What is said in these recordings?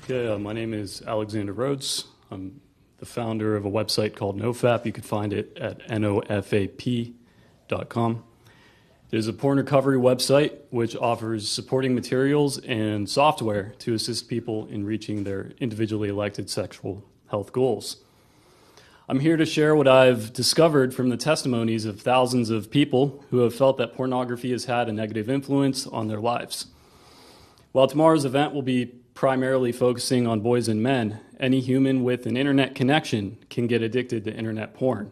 Okay, my name is Alexander Rhodes. I'm the founder of a website called NoFap. You can find it at nofap.com. It is a porn recovery website which offers supporting materials and software to assist people in reaching their individually elected sexual health goals. I'm here to share what I've discovered from the testimonies of thousands of people who have felt that pornography has had a negative influence on their lives. While tomorrow's event will be primarily focusing on boys and men, any human with an internet connection can get addicted to internet porn.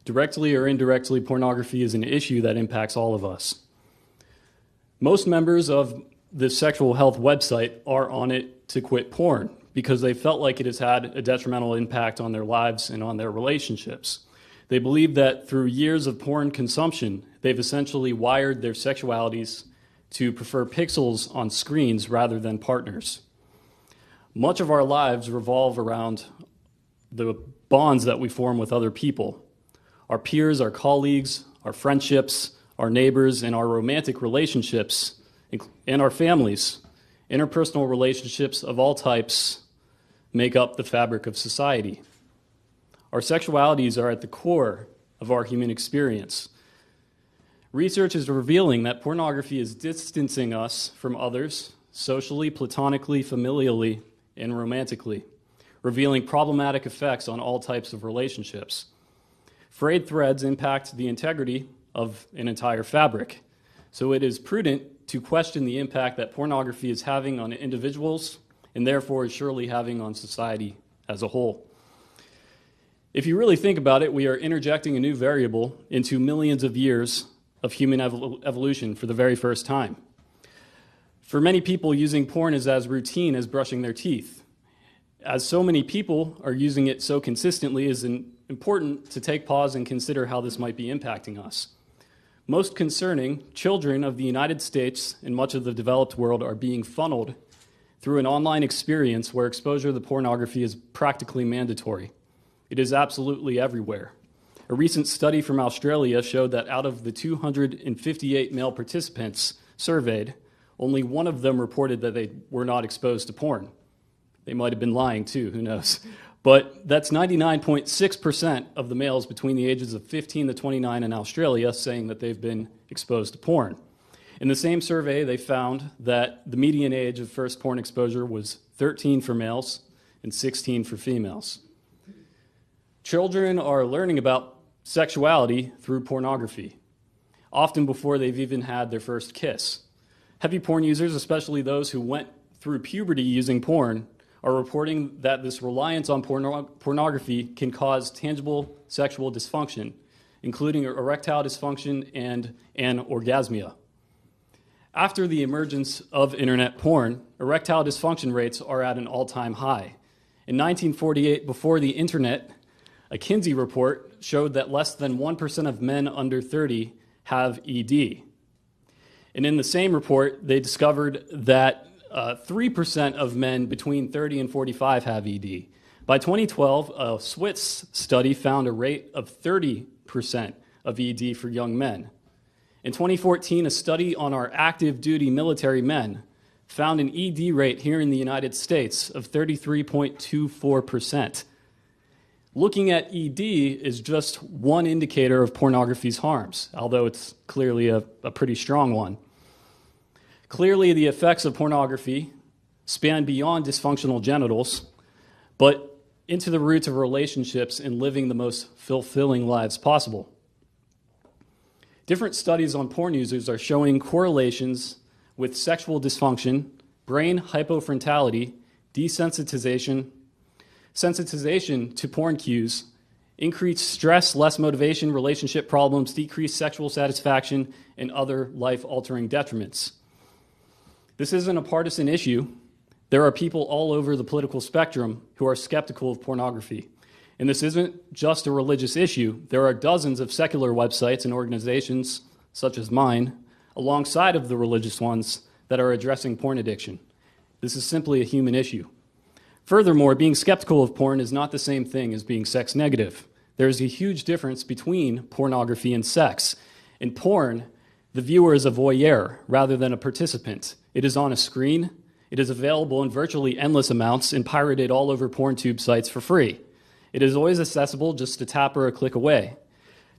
Directly or indirectly, pornography is an issue that impacts all of us. Most members of the sexual health website are on it to quit porn because they felt like it has had a detrimental impact on their lives and on their relationships. They believe that through years of porn consumption, they've essentially wired their sexualities to prefer pixels on screens rather than partners. Much of our lives revolve around the bonds that we form with other people. Our peers, our colleagues, our friendships, our neighbors, and our romantic relationships, and our families. Interpersonal relationships of all types make up the fabric of society. Our sexualities are at the core of our human experience. Research is revealing that pornography is distancing us from others socially, platonically, familially, and romantically, revealing problematic effects on all types of relationships. Frayed threads impact the integrity of an entire fabric, so it is prudent to question the impact that pornography is having on individuals and therefore is surely having on society as a whole. If you really think about it, we are interjecting a new variable into millions of years of human evolution for the very first time. For many people, using porn is as routine as brushing their teeth. As so many people are using it so consistently, it is important to take pause and consider how this might be impacting us. Most concerning, children of the United States and much of the developed world are being funneled through an online experience where exposure to pornography is practically mandatory. It is absolutely everywhere. A recent study from Australia showed that out of the 258 male participants surveyed, only one of them reported that they were not exposed to porn. They might have been lying too, who knows? But that's 99.6% of the males between the ages of 15 to 29 in Australia saying that they've been exposed to porn. In the same survey, they found that the median age of first porn exposure was 13 for males and 16 for females. Children are learning about sexuality through pornography, often before they've even had their first kiss. Heavy porn users, especially those who went through puberty using porn, are reporting that this reliance on pornography can cause tangible sexual dysfunction, including erectile dysfunction and anorgasmia. After the emergence of internet porn, erectile dysfunction rates are at an all-time high. In 1948, before the internet, a Kinsey report showed that less than 1% of men under 30 have ED. And in the same report, they discovered that 3% of men between 30 and 45 have ED. By 2012, a Swiss study found a rate of 30% of ED for young men. In 2014, a study on our active duty military men found an ED rate here in the United States of 33.24%. Looking at ED is just one indicator of pornography's harms, although it's clearly a pretty strong one. Clearly, the effects of pornography span beyond dysfunctional genitals, but into the roots of relationships and living the most fulfilling lives possible. Different studies on porn users are showing correlations with sexual dysfunction, brain hypofrontality, desensitization, sensitization to porn cues, increased stress, less motivation, relationship problems, decreased sexual satisfaction, and other life-altering detriments. This isn't a partisan issue. There are people all over the political spectrum who are skeptical of pornography. And this isn't just a religious issue. There are dozens of secular websites and organizations, such as mine, alongside of the religious ones that are addressing porn addiction. This is simply a human issue. Furthermore, being skeptical of porn is not the same thing as being sex negative. There is a huge difference between pornography and sex. In porn, the viewer is a voyeur rather than a participant. It is on a screen, It is available in virtually endless amounts and pirated all over PornTube sites for free. It is always accessible just a tap or a click away.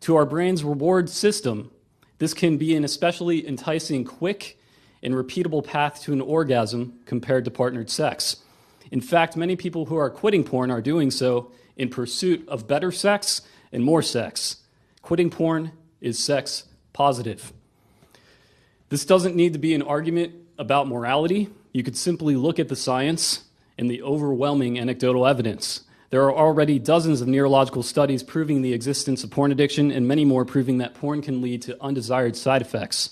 To our brain's reward system, this can be an especially enticing, quick, and repeatable path to an orgasm compared to partnered sex. In fact, many people who are quitting porn are doing so in pursuit of better sex and more sex. Quitting porn is sex positive. This doesn't need to be an argument about morality. You could simply look at the science and the overwhelming anecdotal evidence. There are already dozens of neurological studies proving the existence of porn addiction and many more proving that porn can lead to undesired side effects.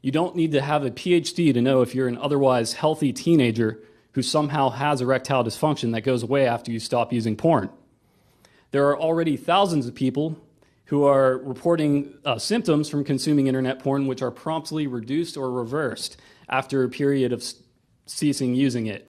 You don't need to have a PhD to know if you're an otherwise healthy teenager who somehow has erectile dysfunction that goes away after you stop using porn. There are already thousands of people who are reporting symptoms from consuming internet porn which are promptly reduced or reversed after a period of ceasing using it.